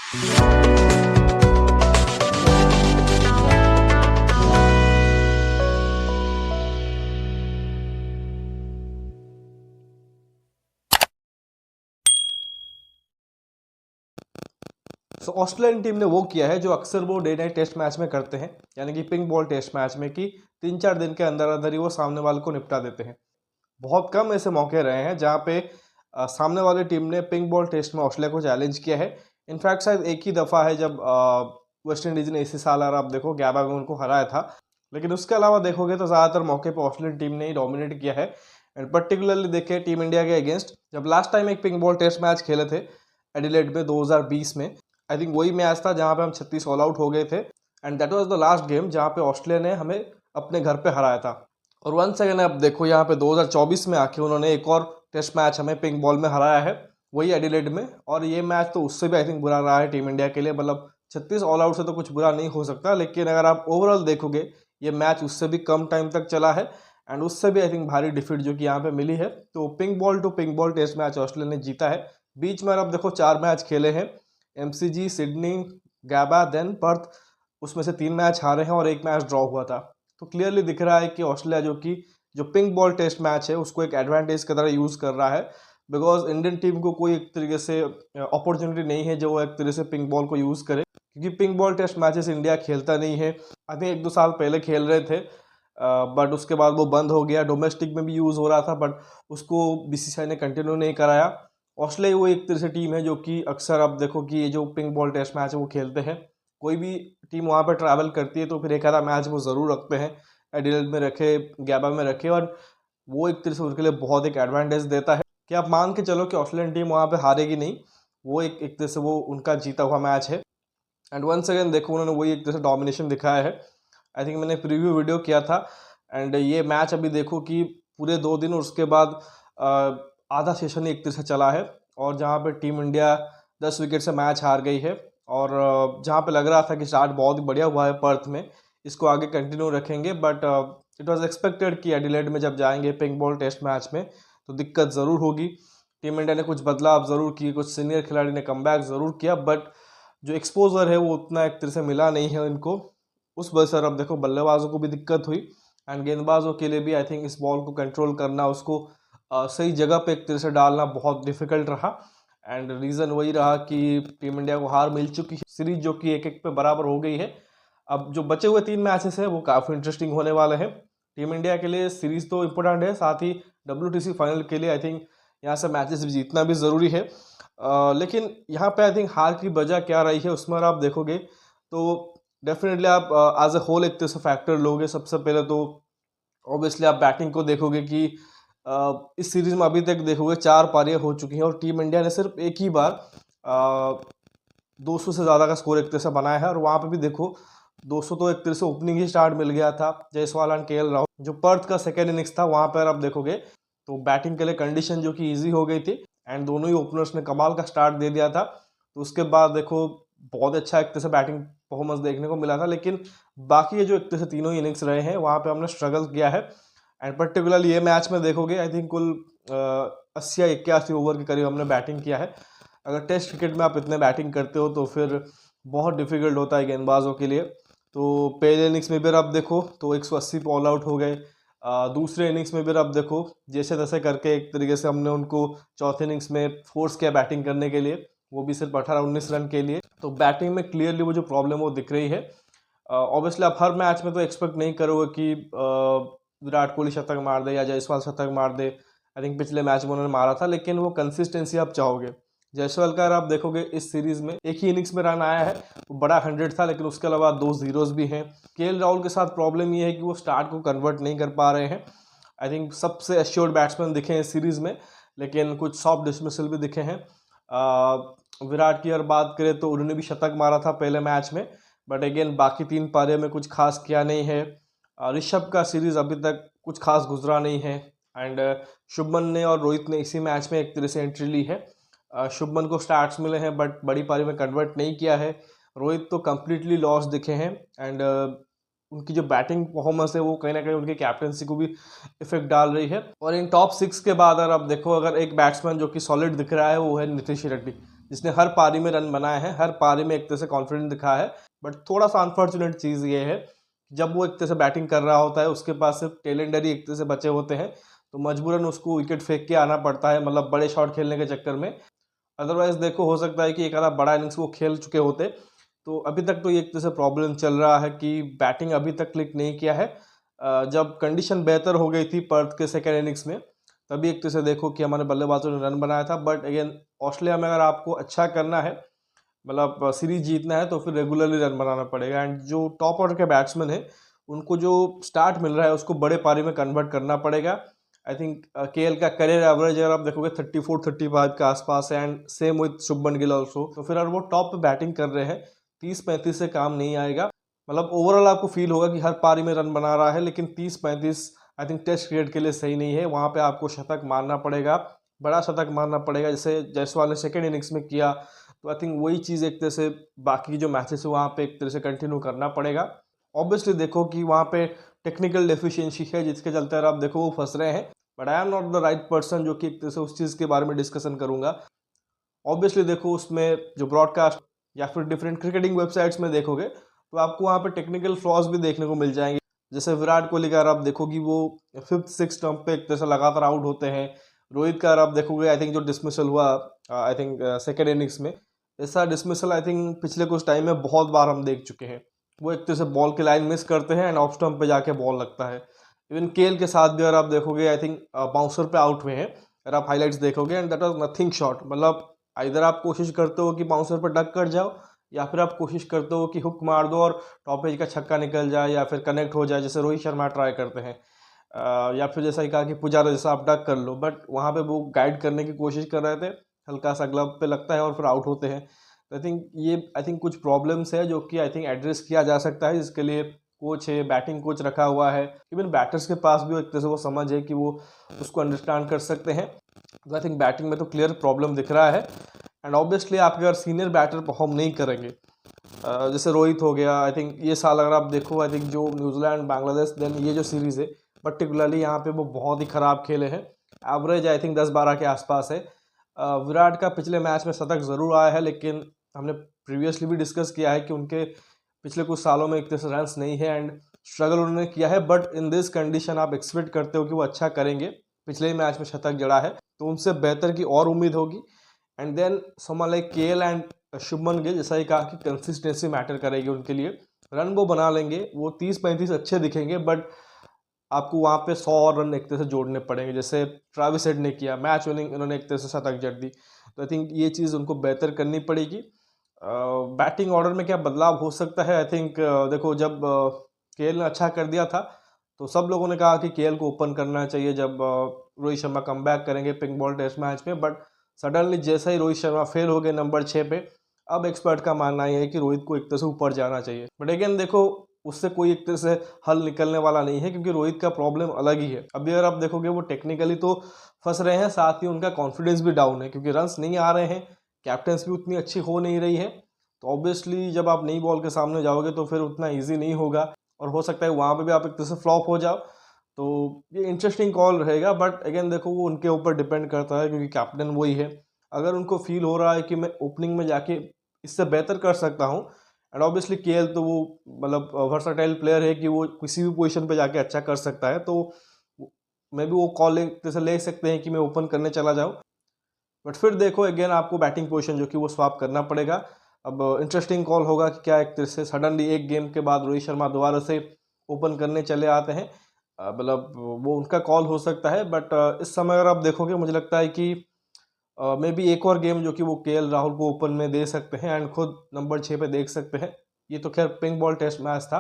Australian team ने वो किया है जो अक्सर वो डे नाइट टेस्ट मैच में करते हैं, यानी कि पिंक बॉल टेस्ट मैच में, कि 3-4 दिन के अंदर अंदर ही वो सामने वाले को निपटा देते हैं। बहुत कम ऐसे मौके रहे हैं जहाँ पे सामने वाली टीम ने पिंक बॉल टेस्ट में ऑस्ट्रेलिया को चैलेंज किया है। इनफैक्ट शायद एक ही दफ़ा है जब वेस्ट इंडीज़ ने इसी साल, आप देखो, गैबा में उनको हराया था। लेकिन उसके अलावा देखोगे तो ज़्यादातर मौके पर ऑस्ट्रेलियन टीम ने ही डोमिनेट किया है। एंड पर्टिकुलरली देखें टीम इंडिया के अगेंस्ट, जब लास्ट टाइम एक पिंक बॉल टेस्ट मैच खेले थे एडिलेड में 2020 में, आई थिंक वही मैच था जहाँ पे हम 36 ऑल आउट हो गए थे। And that was the last game जहाँ पे ऑस्ट्रेलिया ने हमें अपने घर पे हराया था। और वंस अगेन अब देखो यहाँ पे 2024 में आके उन्होंने एक और टेस्ट मैच हमें पिंक बॉल में हराया है, वही एडिलेड में। और ये मैच तो उससे भी आई थिंक बुरा रहा है टीम इंडिया के लिए। मतलब 36 ऑल आउट से तो कुछ बुरा नहीं हो सकता, लेकिन अगर आप ओवरऑल देखोगे ये मैच उससे भी कम टाइम तक चला है एंड उससे भी आई थिंक भारी डिफीट जो कि यहाँ पे मिली है। तो pink ball to pink ball test match Australia ने जीता है। बीच में अब देखो 4 मैच खेले हैं, MCG, Sydney, Gabba, then Perth, उसमें से 3 मैच हारे हैं और 1 मैच ड्रॉ हुआ था। तो क्लियरली दिख रहा है कि ऑस्ट्रेलिया जो पिंक बॉल टेस्ट मैच है उसको एक एडवांटेज की तरह यूज़ कर रहा है, बिकॉज इंडियन टीम को कोई एक तरीके से अपॉर्चुनिटी नहीं है जो वो एक तरह से पिंक बॉल को यूज़ करे, क्योंकि pink ball test matches India खेलता नहीं है। आई थिंक 1-2 साल पहले खेल रहे थे, बट उसके बाद वो बंद हो गया। डोमेस्टिक में भी यूज़ हो रहा था बट उसको BCCI ने कंटिन्यू नहीं कराया। ऑस्ट्रेलिया वो एक तरह से टीम है जो कि अक्सर आप देखो कि ये जो पिंक बॉल टेस्ट मैच है वो खेलते हैं। कोई भी टीम वहाँ पर ट्रैवल करती है तो फिर एक आधा मैच वो ज़रूर रखते हैं, एडिलेड में रखे, गैबा में रखे, और वो एक तरह से उनके लिए बहुत एक एडवांटेज देता है कि आप मान के चलो कि ऑस्ट्रेलियन टीम वहाँ पे हारेगी नहीं। वो एक तरह से वो उनका जीता हुआ मैच है। एंड वंस अगेन देखो उन्होंने वही एक तरह से डोमिनेशन दिखाया है। आई थिंक मैंने प्रीव्यू वीडियो किया था एंड ये मैच अभी देखो कि पूरे 2 दिन और उसके बाद आधा सेशन ही एक तरह से चला है, और जहाँ पे टीम इंडिया 10 विकेट से मैच हार गई है। और जहाँ पे लग रहा था कि स्टार्ट बहुत ही बढ़िया हुआ है पर्थ में, इसको आगे कंटिन्यू रखेंगे, बट इट वाज एक्सपेक्टेड कि एडिलेड में जब जाएंगे पिंक बॉल टेस्ट मैच में तो दिक्कत ज़रूर होगी। टीम इंडिया ने कुछ बदलाव ज़रूर किए, कुछ सीनियर खिलाड़ी ने कमबैक ज़रूर किया, बट जो एक्सपोजर है वो उतना एक तरह से मिला नहीं है इनको। उस वजह से अब देखो बल्लेबाजों को भी दिक्कत हुई एंड गेंदबाजों के लिए भी आई थिंक इस बॉल को कंट्रोल करना, उसको सही जगह पे एक तरह से डालना बहुत डिफिकल्ट रहा। एंड रीज़न वही रहा कि टीम इंडिया को हार मिल चुकी है, सीरीज जो कि 1-1 पे बराबर हो गई है। अब जो बचे हुए 3 मैचेस हैं वो काफ़ी इंटरेस्टिंग होने वाले हैं टीम इंडिया के लिए। सीरीज तो इम्पोर्टेंट है, साथ ही WTC फाइनल के लिए आई थिंक यहाँ से मैचेस भी जीतना भी ज़रूरी है। लेकिन यहाँ पे आई थिंक हार की वजह क्या रही है उसमें आप देखोगे तो डेफिनेटली आप एज ए होल एक तरह से फैक्टर लोगे। सबसे पहले तो ऑब्वियसली आप बैटिंग को देखोगे कि इस सीरीज में अभी तक देखोगे 4 पारियां हो चुकी हैं और टीम इंडिया ने सिर्फ एक ही बार 200 से ज़्यादा का स्कोर एक तरह से बनाया है। और वहाँ पे भी देखो 200 तो एक तरह से ओपनिंग ही स्टार्ट मिल गया था जायसवाल एंड KL राहुल। जो पर्थ का सेकेंड इनिंग्स था वहाँ पर आप देखोगे तो बैटिंग के लिए कंडीशन जो कि ईजी हो गई थी एंड दोनों ही ओपनर्स ने कमाल का स्टार्ट दे दिया था। तो उसके बाद देखो बहुत अच्छा एक तरह से बैटिंग परफॉर्मेंस देखने को मिला था, लेकिन बाकी जो एक तरह से तीनों ही इनिंग्स रहे हैं वहाँ पे हमने स्ट्रगल किया है। एंड पर्टिकुलरली ये मैच में देखोगे आई थिंक कुल 80 या 81 ओवर के करीब हमने बैटिंग किया है। अगर टेस्ट क्रिकेट में आप इतने बैटिंग करते हो तो फिर बहुत डिफिकल्ट होता है गेंदबाजों के लिए। तो पहले इनिंग्स में भी आप देखो तो 180 पे ऑल आउट हो गए। दूसरे इनिंग्स में भी आप देखो जैसे तैसे करके एक तरीके से हमने उनको चौथे इनिंग्स में फोर्स किया बैटिंग करने के लिए, वो भी सिर्फ 18-19 रन के लिए। तो बैटिंग में क्लियरली वो जो प्रॉब्लम वो दिख रही है। ऑब्वियसली आप हर मैच में तो एक्सपेक्ट नहीं करोगे कि विराट कोहली शतक मार दे या जायसवाल शतक मार दे। आई थिंक पिछले मैच में उन्होंने मारा था, लेकिन वो कंसिस्टेंसी आप चाहोगे। जायसवाल का आप देखोगे इस सीरीज में एक ही इनिंग्स में रन आया है, वो बड़ा 100 था, लेकिन उसके अलावा 2 जीरोज भी हैं। KL राहुल के साथ प्रॉब्लम ये है कि वो स्टार्ट को कन्वर्ट नहीं कर पा रहे हैं। आई थिंक सबसे एश्योर्ड बैट्समैन दिखे हैं इस सीरीज़ में, लेकिन कुछ सॉफ्ट डिसमिसल भी दिखे हैं। विराट की अगर बात करें तो उन्होंने भी शतक मारा था पहले मैच में, बट अगेन बाकी 3 पारियों में कुछ खास किया नहीं है। ऋषभ का सीरीज़ अभी तक कुछ खास गुजरा नहीं है। एंड शुभमन ने और रोहित ने इसी मैच में एक तरह से एंट्री ली है। शुभमन को स्टार्ट्स मिले हैं बट बड़ी पारी में कन्वर्ट नहीं किया है। रोहित तो कम्प्लीटली लॉस दिखे हैं एंड उनकी जो बैटिंग परफॉर्मेंस है वो कहीं ना कहीं उनकी कैप्टनसी को भी इफेक्ट डाल रही है। और इन टॉप 6 के बाद अगर आप देखो, अगर एक बैट्समैन जो कि सॉलिड दिख रहा है वो है नीतीश रेड्डी। जिसने हर पारी में रन बनाए हैं, हर पारी में एक तरह से कॉन्फिडेंस दिखाया है। बट थोड़ा सा अनफॉर्चुनेट चीज़ ये है, जब वो एक तरह से बैटिंग कर रहा होता है, उसके पास सिर्फ टेलेंडर ही एक तरह से बचे होते हैं, तो मजबूरन उसको विकेट फेंक के आना पड़ता है, मतलब बड़े शॉट खेलने के चक्कर में। अदरवाइज देखो, हो सकता है कि एक आधा बड़ा इनिंग्स वो खेल चुके होते। तो अभी तक तो ये एक तरह से प्रॉब्लम चल रहा है कि बैटिंग अभी तक क्लिक नहीं किया है। जब कंडीशन बेहतर हो गई थी पर्थ के सेकेंड इनिंग्स में, तभी एक तरह से देखो कि हमारे बल्लेबाजों ने रन बनाया था। बट अगेन, ऑस्ट्रेलिया में अगर आपको अच्छा करना है, मतलब सीरीज जीतना है, तो फिर रेगुलरली रन बनाना पड़ेगा। एंड जो टॉप ऑर्डर के बैट्समैन हैं, उनको जो स्टार्ट मिल रहा है उसको बड़े पारी में कन्वर्ट करना पड़ेगा। आई थिंक केएल का करियर एवरेज अगर आप देखोगे 34-35 के आसपास है, and same with Shubman Gill also. तो फिर अगर वो टॉप पे बैटिंग कर रहे हैं, 30-35 से काम नहीं आएगा। मतलब ओवरऑल आपको फील होगा कि हर पारी में रन बना रहा है, लेकिन 30-35 आई थिंक टेस्ट क्रिकेट के लिए सही नहीं है। वहाँ पे आपको शतक मारना पड़ेगा, बड़ा शतक मारना पड़ेगा, जैसे जायसवाल ने सेकेंड इनिंग्स में किया। तो आई थिंक वही चीज़ एक तरह से बाकी जो मैचेस है वहाँ पे एक तरह से कंटिन्यू करना पड़ेगा। ऑब्वियसली देखो कि वहाँ पे टेक्निकल डेफिशिएंसी है, जिसके चलते अगर आप देखो वो फंस रहे हैं। But I am not the right person जो कि एक तरह से उस चीज़ के बारे में डिस्कशन करूंगा। ऑब्वियसली देखो, उसमें जो ब्रॉडकास्ट या फिर डिफरेंट क्रिकेटिंग वेबसाइट्स में देखोगे, तो आपको वहाँ पे टेक्निकल फ्लॉज भी देखने को मिल जाएंगे। जैसे विराट कोहली का अगर आप देखोगे, वो 5th-6th स्टंप पे एक तरह से लगातार आउट होते हैं। रोहित का अगर आप देखोगे, आई थिंक जो डिसमिसल हुआ आई थिंक सेकेंड इनिंग्स में, ऐसा डिसमिसल आई थिंक पिछले कुछ टाइम में बहुत बार हम देख चुके हैं। वो एक तरह से बॉल की लाइन मिस करते हैं एंड ऑफ स्टंप पे जाके बॉल लगता है। इवन केएल के साथ भी अगर आप देखोगे, आई थिंक बाउंसर पे आउट हुए हैं अगर आप हाईलाइट्स देखोगे, and that was nothing shot. मतलब इधर आप कोशिश करते हो कि बाउंसर पर डक कर जाओ, या फिर आप कोशिश करते हो कि हुक मार दो और टॉप एज का छक्का निकल जाए या फिर कनेक्ट हो जाए, जैसे रोहित शर्मा ट्राई करते हैं। या फिर जैसा ही कहा कि पुजारा जैसा आप डक कर लो, बट वहाँ पे वो गाइड करने की कोशिश कर रहे थे, हल्का सा ग्लव पे लगता है और फिर आउट होते हैं। तो आई थिंक कुछ प्रॉब्लम्स है जो कि आई थिंक एड्रेस किया जा सकता है, जिसके लिए कोच है, बैटिंग कोच रखा हुआ है। इवन बैटर्स के पास भी एक तरह से वो समझ है कि वो उसको अंडरस्टैंड कर सकते हैं। तो आई थिंक बैटिंग में तो क्लियर प्रॉब्लम दिख रहा है। एंड ऑब्वियसली आप अगर सीनियर बैटर परफॉर्म नहीं करेंगे, जैसे रोहित हो गया, आई थिंक ये साल अगर आप देखो, आई थिंक जो न्यूजीलैंड बांग्लादेश देन ये जो सीरीज़ है पर्टिकुलरली, यहाँ पे वो बहुत ही ख़राब खेले हैं। एवरेज आई थिंक 10-12 के आसपास है। विराट का पिछले मैच में शतक ज़रूर आया है, लेकिन हमने प्रीवियसली भी डिस्कस किया है कि उनके पिछले कुछ सालों में एक तरह से रन्स नहीं है एंड स्ट्रगल उन्होंने किया है। बट इन दिस कंडीशन आप एक्सपेक्ट करते हो कि वो अच्छा करेंगे। पिछले ही मैच में शतक जड़ा है, तो उनसे बेहतर की और उम्मीद होगी। And then someone like KL and Shubman Gill, जैसा ही कहा कि कंसिस्टेंसी मैटर करेगी उनके लिए। रन वो बना लेंगे, वो 30-35 अच्छे दिखेंगे, बट आपको वहाँ पे 100 और रन एक तरह से जोड़ने पड़ेंगे, जैसे ट्रेविस हेड ने किया, मैच विनिंग उन्होंने एक तरह से शतक जड़ दी। तो आई थिंक ये चीज़ उनको बेहतर करनी पड़ेगी। बैटिंग ऑर्डर में क्या बदलाव हो सकता है, आई थिंक देखो, जब केएल ने अच्छा कर दिया था, तो सब लोगों ने कहा कि केएल को ओपन करना चाहिए जब रोहित शर्मा कम बैक करेंगे पिंक बॉल टेस्ट मैच में। बट सडनली जैसा ही रोहित शर्मा फेल हो गए नंबर 6 पे, अब एक्सपर्ट का मानना ये है कि रोहित को एक तरह से ऊपर जाना चाहिए। बट अगेन देखो, उससे कोई एक तरह से हल निकलने वाला नहीं है, क्योंकि रोहित का प्रॉब्लम अलग ही है। अभी अगर आप देखोगे, वो टेक्निकली तो फंस रहे हैं, साथ ही उनका कॉन्फिडेंस भी डाउन है, क्योंकि रन्स नहीं आ रहे हैं, कैप्टन्स भी उतनी अच्छी हो नहीं रही है। तो ऑब्वियसली जब आप नई बॉल के सामने जाओगे, तो फिर उतना ईजी नहीं होगा, और हो सकता है वहाँ पे भी आप एक तरह से फ्लॉप हो जाओ। तो ये इंटरेस्टिंग कॉल रहेगा। बट अगेन देखो, वो उनके ऊपर डिपेंड करता है, क्योंकि कैप्टन वही है। अगर उनको फील हो रहा है कि मैं ओपनिंग में जाके इससे बेहतर कर सकता हूँ, एंड ऑब्वियसली केएल तो वो मतलब वर्सटाइल प्लेयर है कि वो किसी भी पोजीशन पे जाके अच्छा कर सकता है, तो मे भी वो कॉल जैसे ले सकते हैं कि मैं ओपन करने चला जाऊँ। बट फिर देखो, अगेन आपको बैटिंग पोजीशन जो कि वो स्वैप करना पड़ेगा। अब इंटरेस्टिंग कॉल होगा कि क्या एक तरह से सडनली एक गेम के बाद रोहित शर्मा दोबारा से ओपन करने चले आते हैं। मतलब वो उनका कॉल हो सकता है। बट इस समय अगर आप देखोगे, मुझे लगता है कि मे बी एक और गेम जो कि वो केएल राहुल को ओपन में दे सकते हैं एंड खुद नंबर 6 पे देख सकते हैं। ये तो खैर पिंक बॉल टेस्ट मैच था,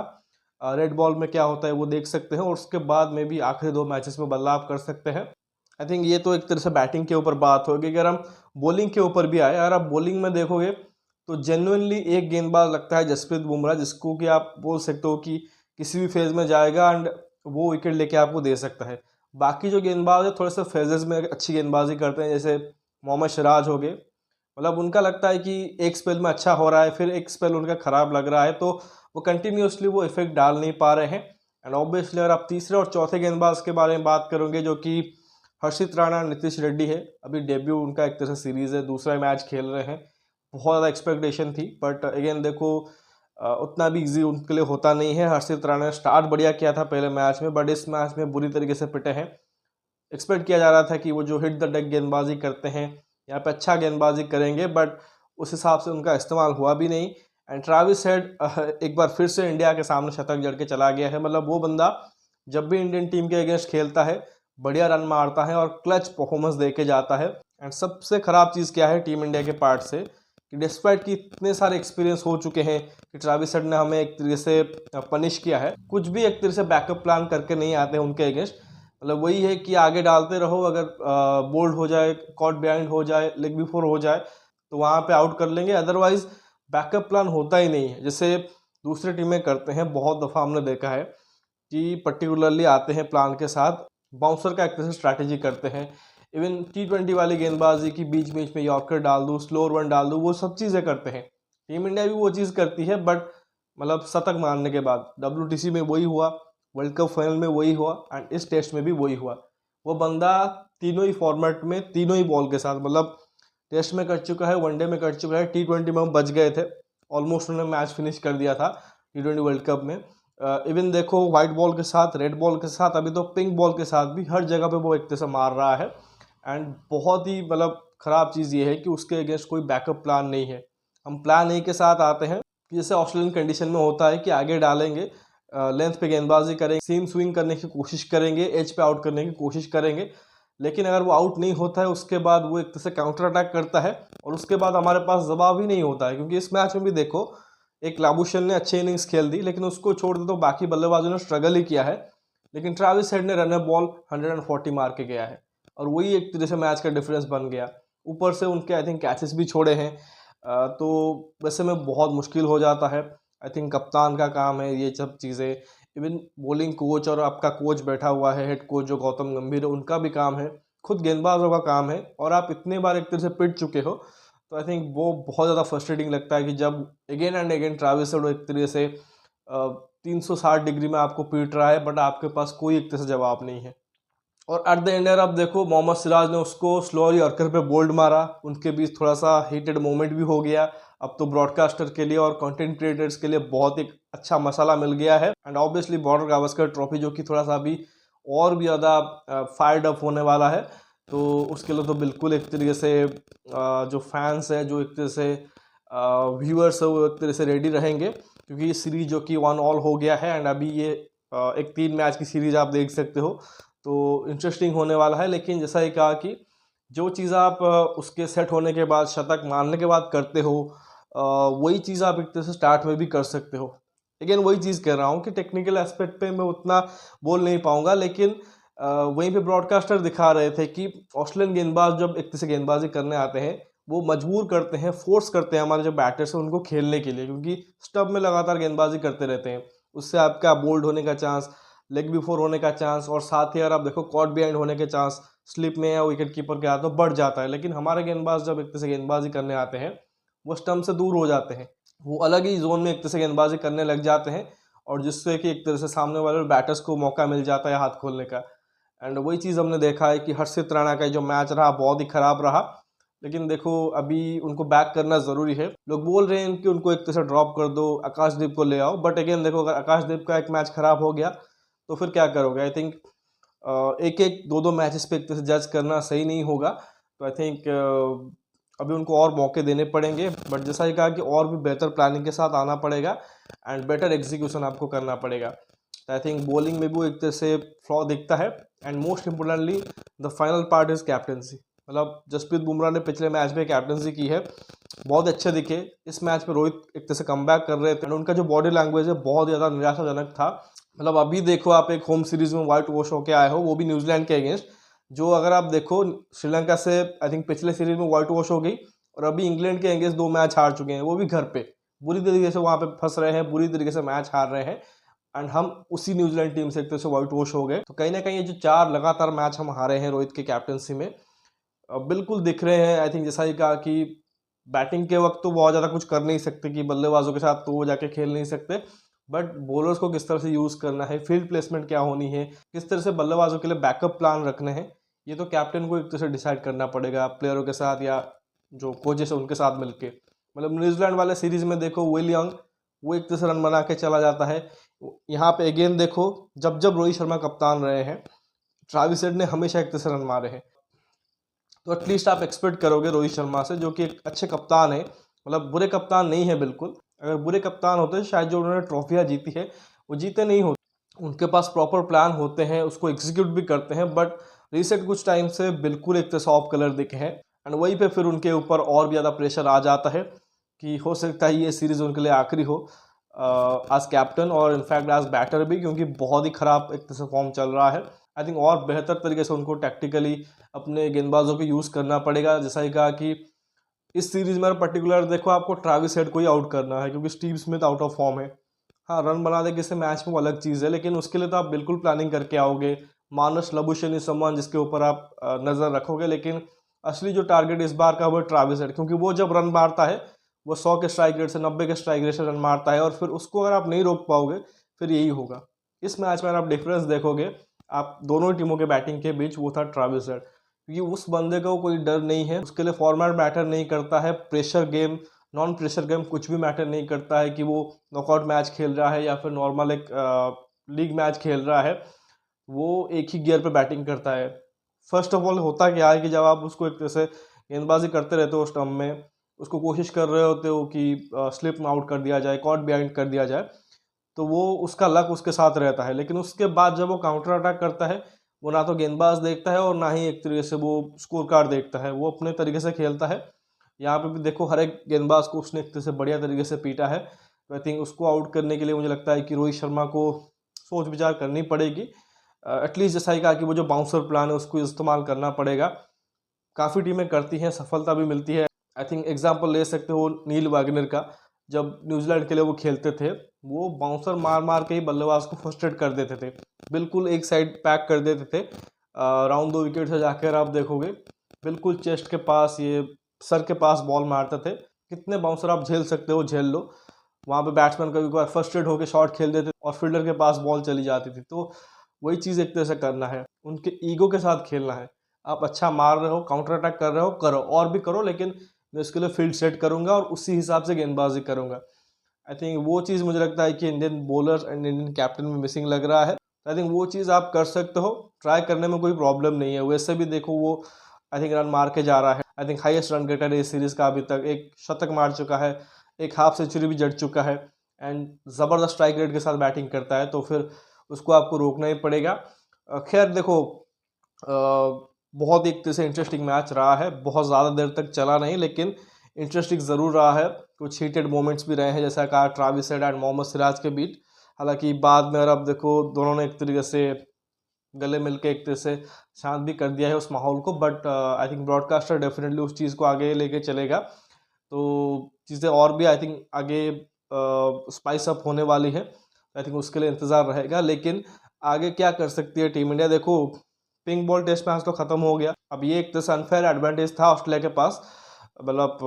रेड बॉल में क्या होता है वो देख सकते हैं, और उसके बाद में भी आखिरी 2 मैचेस में बदलाव कर सकते हैं। आई थिंक ये तो एक तरह से बैटिंग के ऊपर बात होगी। अगर हम बॉलिंग के ऊपर भी आए, अगर आप बॉलिंग में देखोगे, तो जेन्युइनली एक गेंदबाज लगता है जसप्रीत बुमराह, जिसको कि आप बोल सकते हो कि किसी भी फेज में जाएगा एंड वो विकेट लेके आपको दे सकता है। बाकी जो गेंदबाज है, थोड़े से फेजेस में अच्छी गेंदबाजी करते हैं, जैसे मोहम्मद सिराज हो गए। मतलब उनका लगता है कि एक स्पेल में अच्छा हो रहा है, फिर एक स्पेल उनका ख़राब लग रहा है, तो वो कंटिन्यूसली वो इफेक्ट डाल नहीं पा रहे हैं। एंड ऑब्वियसली अगर आप तीसरे और चौथे गेंदबाज के बारे में बात करोगे, जो कि हर्षित राणा, नीतीश रेड्डी है, अभी डेब्यू उनका एक तरह से सीरीज़ है, दूसरा मैच खेल रहे हैं। बहुत ज़्यादा एक्सपेक्टेशन थी, बट अगेन देखो उतना भी इजी उनके लिए होता नहीं है। हर्षित राणा ने स्टार्ट बढ़िया किया था पहले मैच में, बट इस मैच में बुरी तरीके से पिटे हैं। एक्सपेक्ट किया जा रहा था कि वो जो हिट द डेक गेंदबाजी करते हैं यहाँ पे अच्छा गेंदबाजी करेंगे, बट उस हिसाब से उनका इस्तेमाल हुआ भी नहीं। एंड ट्रेविस हेड एक बार फिर से इंडिया के सामने शतक जड़ के चला गया है। मतलब वो बंदा जब भी इंडियन टीम के अगेंस्ट खेलता है बढ़िया रन मारता है और क्लच परफॉर्मेंस दे के जाता है। एंड सबसे ख़राब चीज़ क्या है टीम इंडिया के पार्ट से कि डिस्पाइट कि इतने सारे एक्सपीरियंस हो चुके हैं कि ट्रेविस हेड ने हमें एक तरीके से पनिश किया है, कुछ भी एक तरह से बैकअप प्लान करके नहीं आते हैं उनके अगेंस्ट। मतलब वही है कि आगे डालते रहो, अगर बोल्ड हो जाए, कॉट बिहाइंड हो जाए, लेग बिफोर हो जाए तो वहाँ पे आउट कर लेंगे, अदरवाइज बैकअप प्लान होता ही नहीं है। जैसे दूसरी टीमें करते हैं, बहुत दफ़ा हमने देखा है कि पर्टिकुलरली आते हैं प्लान के साथ, बाउंसर का एक तरह से स्ट्रैटेजी करते हैं। इवन T20 वाली गेंदबाजी की बीच बीच में यॉर्कर डाल दूँ, स्लोअर वन डाल दूँ, वो सब चीज़ें करते हैं। टीम इंडिया भी वो चीज़ करती है, बट मतलब शतक मारने के बाद WTC में वही हुआ, वर्ल्ड कप फाइनल में वही हुआ, एंड इस टेस्ट में भी वही हुआ। वो बंदा तीनों ही फॉर्मेट में तीनों ही बॉल के साथ, मतलब टेस्ट में कर चुका है, वनडे में कर चुका है, T20 में हम बच गए थे, ऑलमोस्ट उन्होंने मैच फिनिश कर दिया था T20 वर्ल्ड कप में। इवन देखो वाइट बॉल के साथ, रेड बॉल के साथ, अभी तो पिंक बॉल के साथ भी हर जगह पे वो एक तरह से मार रहा है। एंड बहुत ही मतलब ख़राब चीज़ ये है कि उसके अगेंस्ट कोई बैकअप प्लान नहीं है। हम प्लान ए के साथ आते हैं कि जैसे ऑस्ट्रेलियन कंडीशन में होता है कि आगे डालेंगे, लेंथ पे गेंदबाजी करेंगे, सीम स्विंग करने की कोशिश करेंगे, एज पे आउट करने की कोशिश करेंगे, लेकिन अगर वो आउट नहीं होता है उसके बाद वो एक तरह से काउंटर अटैक करता है और उसके बाद हमारे पास जवाब ही नहीं होता है। क्योंकि इस मैच में भी देखो एक लाबुशेन ने अच्छी इनिंग्स खेल दी, लेकिन उसको छोड़ दे तो बाकी बल्लेबाजों ने स्ट्रगल ही किया है, लेकिन ट्रेविस हेड ने रनर बॉल 140 मार के गया है और वही एक तरह से मैच का डिफरेंस बन गया। ऊपर से उनके आई थिंक कैचेस भी छोड़े हैं, तो वैसे में बहुत मुश्किल हो जाता है। आई थिंक कप्तान का काम है ये सब चीज़ें, इवन बॉलिंग कोच और आपका कोच बैठा हुआ है, हेड कोच जो गौतम गंभीर है, उनका भी काम है, खुद गेंदबाजों का काम है, और आप इतने बार एक तरह से पिट चुके हो तो आई थिंक वो बहुत ज़्यादा फ्रस्ट्रेटिंग लगता है कि जब again and again Travis head एक तरीके से 360 डिग्री में आपको पीट रहा है, बट आपके पास कोई एक तरह से जवाब नहीं है। और एट द एंड आप देखो मोहम्मद सिराज ने उसको स्लोअर यॉर्कर पे बोल्ड मारा, उनके बीच थोड़ा सा हीटेड मोमेंट भी हो गया। अब तो ब्रॉडकास्टर के लिए और कंटेंट क्रिएटर्स के लिए बहुत एक अच्छा मसाला मिल गया है। And obviously border Gavaskar trophy जो कि थोड़ा सा अभी और भी ज़्यादा फायर्ड अप होने वाला है, तो उसके लिए तो बिल्कुल एक तरीके से जो फैंस है, जो एक तरह से व्यूअर्स है, वो एक तरह से रेडी रहेंगे, क्योंकि ये सीरीज जो कि 1-1 हो गया है। एंड अभी ये एक 3 मैच की सीरीज आप देख सकते हो, तो इंटरेस्टिंग होने वाला है। लेकिन जैसा ही कहा कि जो चीज़ आप उसके सेट होने के बाद, शतक मारने के बाद करते हो, वही चीज़ आप एक तरह से स्टार्ट में भी कर सकते हो। लेकिन वही चीज़ कह रहा हूँ कि टेक्निकल एस्पेक्ट पे मैं उतना बोल नहीं पाऊँगा, लेकिन वहीं पे ब्रॉडकास्टर दिखा रहे थे कि ऑस्ट्रेलियन गेंदबाज जब एक तरह से गेंदबाजी करने आते हैं, वो मजबूर करते हैं, फोर्स करते हैं हमारे जो बैटर्स हैं उनको खेलने के लिए, क्योंकि स्टंप में लगातार गेंदबाजी करते रहते हैं। उससे आपका बोल्ड होने का चांस, लेग बिफोर होने का चांस, और साथ ही अगर आप देखो कॉट बिहाइंड होने के चांस स्लिप में या विकेट कीपर के हाथों बढ़ जाता है। लेकिन हमारे गेंदबाज जब एक तरह से गेंदबाजी करने आते हैं, वो स्टंप से दूर हो जाते हैं, वो अलग ही जोन में एक तरह से गेंदबाजी करने लग जाते हैं, और जिससे कि एक तरह से सामने वाले बैटर्स को मौका मिल जाता है हाथ खोलने का। एंड वही चीज़ हमने देखा है कि हर्षित राणा का जो मैच रहा बहुत ही ख़राब रहा। लेकिन देखो अभी उनको बैक करना ज़रूरी है। लोग बोल रहे हैं कि उनको एक तरह से ड्रॉप कर दो, आकाशदीप को ले आओ, बट अगेन देखो अगर आकाशदीप का एक मैच ख़राब हो गया तो फिर क्या करोगे। आई थिंक एक एक दो दो मैचेस पे एक तरह से जज करना सही नहीं होगा। तो आई थिंक अभी उनको और मौके देने पड़ेंगे, बट जैसा ही कहा कि और भी बेहतर प्लानिंग के साथ आना पड़ेगा एंड बेटर एग्जीक्यूशन आपको करना पड़ेगा। तो आई थिंक बॉलिंग में भी एक तरह से फ्लॉ दिखता है। And most importantly the final part is captaincy. मतलब जसप्रीत बुमराह ने पिछले मैच में कैप्टनसी की है, बहुत अच्छे दिखे। इस मैच में रोहित एक तरह से कमबैक कर रहे थे, और उनका जो बॉडी लैंग्वेज है बहुत ज़्यादा निराशाजनक था। मतलब अभी देखो आप एक होम सीरीज में वाइट वॉश होके आए हो, वो भी न्यूजीलैंड के अगेंस्ट, जो अगर आप देखो श्रीलंका से आई थिंक पिछले सीरीज में वाइट वॉश हो गई, और अभी इंग्लैंड के अगेंस्ट 2 मैच हार चुके हैं, वो भी घर पे बुरी तरीके से वहाँ पे फंस रहे हैं, बुरी तरीके से मैच हार रहे हैं। एंड हम उसी न्यूजीलैंड टीम से एक तरह से वाइट वॉश हो गए। तो कहीं ना कहीं ये जो 4 लगातार मैच हम हारे हैं रोहित की कैप्टनसी में, बिल्कुल दिख रहे हैं। आई थिंक जैसा ही कहा कि बैटिंग के वक्त तो बहुत ज़्यादा कुछ कर नहीं सकते, कि बल्लेबाजों के साथ तो वो जाके खेल नहीं सकते, बट बॉलर्स को किस तरह से यूज़ करना है, फील्ड प्लेसमेंट क्या होनी है, किस तरह से बल्लेबाजों के लिए बैकअप प्लान रखने हैं, ये तो कैप्टन को एक तरह से डिसाइड करना पड़ेगा प्लेयरों के साथ या जो कोचेस है उनके साथ मिलके। मतलब न्यूजीलैंड वाले सीरीज में देखो विल यंग वो एक तरह से रन बना के चला जाता है। यहाँ पे अगेन देखो जब जब रोहित शर्मा कप्तान रहे हैं ट्रेविस हेड ने हमेशा एक तरह से रन मारे हैं। तो एटलीस्ट आप एक्सपेक्ट करोगे रोहित शर्मा से, जो कि एक अच्छे कप्तान है, मतलब बुरे कप्तान नहीं है बिल्कुल। अगर बुरे कप्तान होते शायद जो उन्होंने ट्रॉफियाँ जीती है वो जीते नहीं होते। उनके पास प्रॉपर प्लान होते हैं, उसको एग्जीक्यूट भी करते हैं, बट रिसेंट कुछ टाइम से बिल्कुल एक तरह से ऑफ कलर दिखे हैं। एंड वहीं पे फिर उनके ऊपर और भी ज़्यादा प्रेशर आ जाता है कि हो सकता है ये सीरीज़ उनके लिए आखिरी हो एज कैप्टन और इनफैक्ट एज बैटर भी, क्योंकि बहुत ही ख़राब एक तरह से फॉर्म चल रहा है। आई थिंक और बेहतर तरीके से उनको टैक्टिकली अपने गेंदबाजों को यूज़ करना पड़ेगा। जैसा ही कहा कि इस सीरीज़ में पर्टिकुलर देखो आपको ट्रेविस हेड को ही आउट करना है, क्योंकि Steve Smith out of form है। हाँ, रन बना दे किसी मैच में वो अलग चीज़ है, लेकिन उसके लिए तो आप बिल्कुल प्लानिंग करके आओगे। मानस लबुशेन इज समवन जिसके ऊपर आप नज़र रखोगे, लेकिन असली जो टारगेट इस बार का वो ट्रेविस हेड, क्योंकि वो जब रन मारता है वो 100 के स्ट्राइक रेट से 90 के स्ट्राइक रेट से रन मारता है, और फिर उसको अगर आप नहीं रोक पाओगे फिर यही होगा। इस मैच में अगर आप डिफरेंस देखोगे आप दोनों टीमों के बैटिंग के बीच, वो था ट्रेविस हेड, क्योंकि उस बंदे को कोई डर नहीं है। उसके लिए फॉर्मेट मैटर नहीं करता है, pressure game non pressure game कुछ भी मैटर नहीं करता है कि वो नॉकआउट मैच खेल रहा है या फिर नॉर्मल एक लीग मैच खेल रहा है। वो एक ही गियर पे बैटिंग करता है। फर्स्ट ऑफ ऑल होता क्या है कि जब आप उसको एक तरह से गेंदबाजी करते रहते हो स्टम्प में, उसको कोशिश कर रहे होते हो कि स्लिप में आउट कर दिया जाए, कॉट बिहाइंड कर दिया जाए, तो वो उसका लक उसके साथ रहता है। लेकिन उसके बाद जब वो काउंटर अटैक करता है, वो ना तो गेंदबाज देखता है और ना ही एक तरीके से वो स्कोर कार्ड देखता है, वो अपने तरीके से खेलता है। यहाँ पे भी देखो हर एक गेंदबाज को उसने एक तरह से बढ़िया तरीके से पीटा है। तो आई थिंक उसको आउट करने के लिए मुझे लगता है कि रोहित शर्मा को सोच विचार करनी पड़ेगी। एटलीस्ट जैसा ही कहा कि वो जो बाउंसर प्लान है उसको इस्तेमाल करना पड़ेगा। काफ़ी टीमें करती हैं, सफलता भी मिलती है। आई थिंक एग्जाम्पल ले सकते हो नील वैगनर का, जब न्यूजीलैंड के लिए वो खेलते थे वो बाउंसर मार मार के ही बल्लेबाज को फ्रस्ट्रेट कर देते थे, बिल्कुल एक साइड पैक कर देते थे। राउंड 2 विकेट से जाकर आप देखोगे बिल्कुल चेस्ट के पास, ये सर के पास बॉल मारते थे। कितने बाउंसर आप झेल सकते हो, झेल लो। वहाँ पे बैट्समैन कभी कभार फ्रस्ट्रेट होकर शॉट खेल देते और फील्डर के पास बॉल चली जाती थी। तो वही चीज़ एक तरह से करना है, उनके ईगो के साथ खेलना है। आप अच्छा मार रहे हो, काउंटर अटैक कर रहे हो, करो और भी करो, लेकिन मैं इसके लिए फील्ड सेट करूंगा और उसी हिसाब से गेंदबाजी करूंगा। आई थिंक वो चीज़ मुझे लगता है कि Indian bowlers and Indian captain में मिसिंग लग रहा है। आई थिंक वो चीज़ आप कर सकते हो, ट्राई करने में कोई प्रॉब्लम नहीं है। वैसे भी देखो वो आई थिंक रन मार के जा रहा है। I think highest run getter है इस सीरीज़ का अभी तक, एक शतक मार चुका है, एक हाफ सेंचुरी भी जड़ चुका है, एंड ज़बरदस्त स्ट्राइक रेट के साथ बैटिंग करता है, तो फिर उसको आपको रोकना ही पड़ेगा। खैर देखो बहुत एक तरह से इंटरेस्टिंग मैच रहा है, बहुत ज़्यादा देर तक चला नहीं, लेकिन इंटरेस्टिंग ज़रूर रहा है। कुछ हीटेड मोमेंट्स भी रहे हैं, जैसा कहा Travis Head and Mohammed Siraj के बीच। हालांकि बाद में अगर आप देखो दोनों ने एक तरीके से गले मिल के एक तरह से शांत भी कर दिया है उस माहौल को, but I think broadcaster definitely उस चीज़ को आगे लेके चलेगा, तो चीज़ें और भी आई थिंक आगे स्पाइस अप होने वाली है। आई थिंक उसके लिए इंतज़ार रहेगा। लेकिन आगे क्या कर सकती है टीम इंडिया, देखो पिंक बॉल टेस्ट मैच तो ख़त्म हो गया। अब ये एक तरह से अनफेयर एडवांटेज था ऑस्ट्रेलिया के पास, मतलब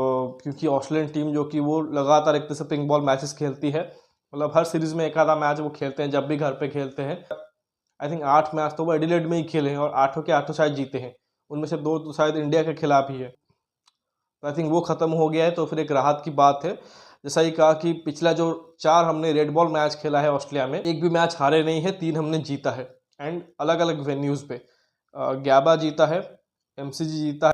क्योंकि ऑस्ट्रेलियन टीम जो कि वो लगातार एक तरह से पिंक बॉल मैचेस खेलती है, मतलब हर सीरीज़ में एक आधा मैच वो खेलते हैं जब भी घर पे खेलते हैं। आई थिंक 8 मैच तो वो एडिलेड में ही खेले हैं और 8 के 8 शायद जीते हैं, उनमें से 2 तो शायद इंडिया के खिलाफ ही है। तो आई थिंक वो ख़त्म हो गया है, तो फिर एक राहत की बात है। जैसा ही कहा कि पिछला जो 4 हमने रेड बॉल मैच खेला है ऑस्ट्रेलिया में, एक भी मैच हारे नहीं है, 3 हमने जीता है, एंड अलग अलग वेन्यूज़ पे। ग्याबा जीता है, एमसीजी जीता है,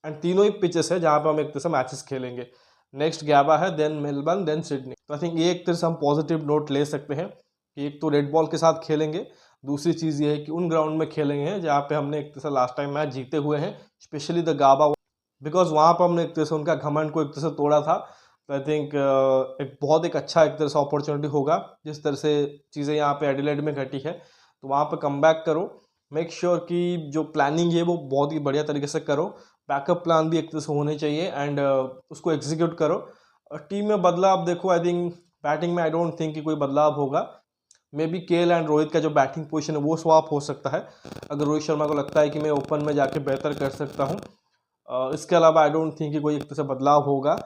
एंड तीनों ही पिचेस है जहाँ पे हम एक तरह से मैचेस खेलेंगे। नेक्स्ट ग्याबा है, देन मेलबर्न, देन सिडनी। तो आई थिंक ये एक तरह से हम पॉजिटिव नोट ले सकते हैं कि एक तो रेड बॉल के साथ खेलेंगे, दूसरी चीज़ ये है कि उन ग्राउंड में खेलेंगे जहाँ पे हमने एक तरह से लास्ट टाइम मैच जीते हुए हैं, स्पेशली द गाबा, बिकॉज वहाँ पर हमने एक तरह से उनका घमंड को एक तरह से तोड़ा था। तो आई थिंक एक बहुत एक अच्छा एक तरह से अपॉर्चुनिटी होगा, जिस तरह से चीज़ें यहाँ पे एडिलेड में घटी है, तो वहाँ पे कम बैक करो। मेक श्योर कि जो प्लानिंग है वो बहुत ही बढ़िया तरीके से करो, बैकअप प्लान भी एक तरह से होने चाहिए, एंड उसको एग्जीक्यूट करो। टीम में बदलाव देखो, आई थिंक बैटिंग में आई डोंट थिंक कि कोई बदलाव होगा। May be KL and Rohit का जो बैटिंग पोजीशन है वो स्वैप हो सकता है, अगर रोहित शर्मा को लगता है कि मैं ओपन में जाके बेहतर कर सकता हूँ। इसके अलावा आई डोंट थिंक कि कोई एक तरह से बदलाव होगा।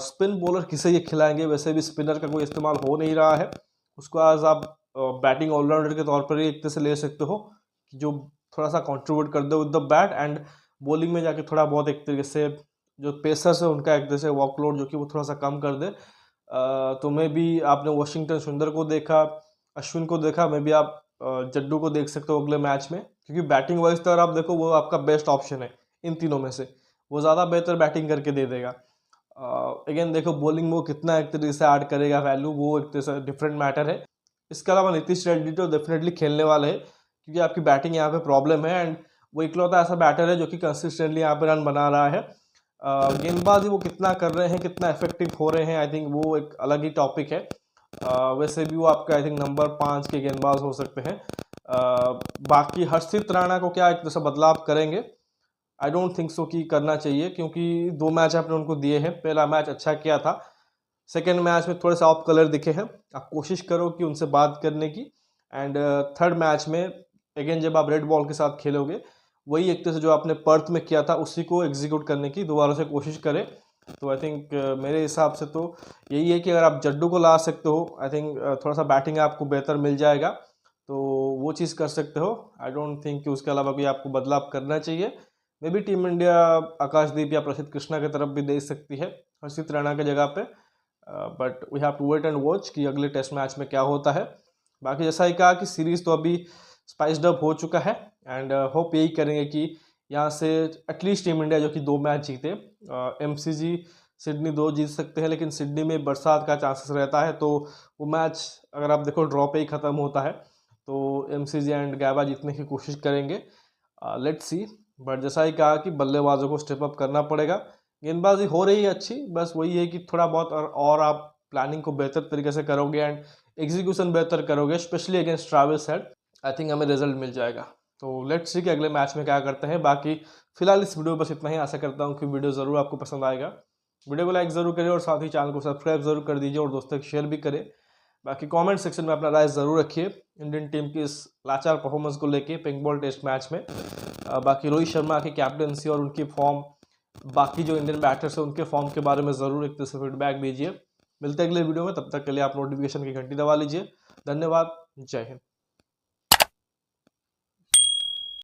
स्पिन बॉलर किसे ये खिलाएंगे, वैसे भी स्पिनर का कोई इस्तेमाल हो नहीं रहा है, उसको आज आप बैटिंग ऑलराउंडर के तौर पर ही एक तरह से ले सकते हो, जो थोड़ा सा कंट्रीब्यूट कर दे with the bat, and bowling में जाके थोड़ा बहुत एक तरीके से जो पेसर्स है उनका एक जैसे वर्कलोड जो कि वो थोड़ा सा कम कर दे। तो मे भी आपने वाशिंगटन सुंदर को देखा, अश्विन को देखा, मे भी आप जड्डू को देख सकते हो अगले मैच में, क्योंकि बैटिंग वाइज तो अगर आप देखो वो आपका बेस्ट ऑप्शन है इन तीनों में से, वो ज़्यादा बेहतर बैटिंग करके दे देगा। अगेन देखो बॉलिंग में वो कितना एक तरीके से ऐड करेगा वैल्यू, वो एक तरह से डिफरेंट मैटर है। इसके अलावा नीतीश रेड्डी तो डेफिनेटली खेलने वाले हैं, क्योंकि आपकी बैटिंग यहाँ पे प्रॉब्लम है एंड वो इकलौता ऐसा बैटर है जो कि कंसिस्टेंटली यहाँ पे रन बना रहा है। गेंदबाजी वो कितना कर रहे हैं, कितना इफेक्टिव हो रहे हैं, आई थिंक वो एक अलग ही टॉपिक है। वैसे भी वो आपका आई थिंक नंबर 5 के गेंदबाज हो सकते हैं। बाकी हर्षित राणा को क्या एक तरह से बदलाव करेंगे, आई डोंट थिंक सो कि करना चाहिए, क्योंकि 2 मैच आपने उनको दिए हैं। पहला मैच अच्छा किया था, सेकेंड मैच में थोड़े से ऑफ कलर दिखे हैं। आप कोशिश करो कि उनसे बात करने की, एंड थर्ड मैच में अगेन जब आप रेड बॉल के साथ खेलोगे, वही एक तरह से जो आपने पर्थ में किया था उसी को एग्जीक्यूट करने की दोबारा से कोशिश करें। तो आई थिंक मेरे हिसाब से तो यही है कि अगर आप जड्डू को ला सकते हो, आई थिंक थोड़ा सा बैटिंग आपको बेहतर मिल जाएगा, तो वो चीज़ कर सकते हो। आई डोंट थिंक कि उसके अलावा कोई आपको बदलाव करना चाहिए। मे बी टीम इंडिया आकाशदीप या प्रसिद्ध कृष्णा की तरफ भी दे सकती है हर्षित राणा की जगह पे, but we have to wait and watch कि अगले टेस्ट मैच में क्या होता है। बाकी जैसा ही कहा कि सीरीज़ तो अभी स्पाइस्ड अप हो चुका है, एंड होप यही करेंगे कि यहाँ से एटलीस्ट टीम इंडिया जो कि 2 मैच जीते। MCG सिडनी 2 जीत सकते हैं, लेकिन सिडनी में बरसात का चांसेस रहता है, तो वो मैच अगर आप देखो ड्रॉ पे ही ख़त्म होता है। तो MCG एंड गैबा जीतने की कोशिश करेंगे, लेट्स सी। बट जैसा ही कहा कि बल्लेबाजों को स्टेप अप करना पड़ेगा। गेंदबाजी हो रही है अच्छी, बस वही है कि थोड़ा बहुत और आप प्लानिंग को बेहतर तरीके से करोगे एंड एग्जीक्यूशन बेहतर करोगे, specially against Travis head, I think हमें रिजल्ट मिल जाएगा। तो लेट्स सी कि अगले मैच में क्या करते हैं। बाकी फिलहाल इस वीडियो बस इतना ही। आशा करता हूँ कि वीडियो ज़रूर आपको पसंद आएगा। वीडियो को लाइक ज़रूर करें और साथ ही चैनल को सब्सक्राइब ज़रूर कर दीजिए और दोस्तों को शेयर भी करें। बाकी कमेंट सेक्शन में अपना राय ज़रूर रखिए इंडियन टीम की इस लाचार परफॉर्मेंस को लेके पिंक बॉल टेस्ट मैच में। बाकी रोहित शर्मा की कैप्टनसी और उनकी फॉर्म, बाकी जो इंडियन बैटर्स हैं उनके फॉर्म के बारे में ज़रूर एक तरह से फीडबैक दीजिए। मिलते हैं अगले वीडियो में, तब तक के लिए आप नोटिफिकेशन की घंटी दबा लीजिए। धन्यवाद, जय हिंद।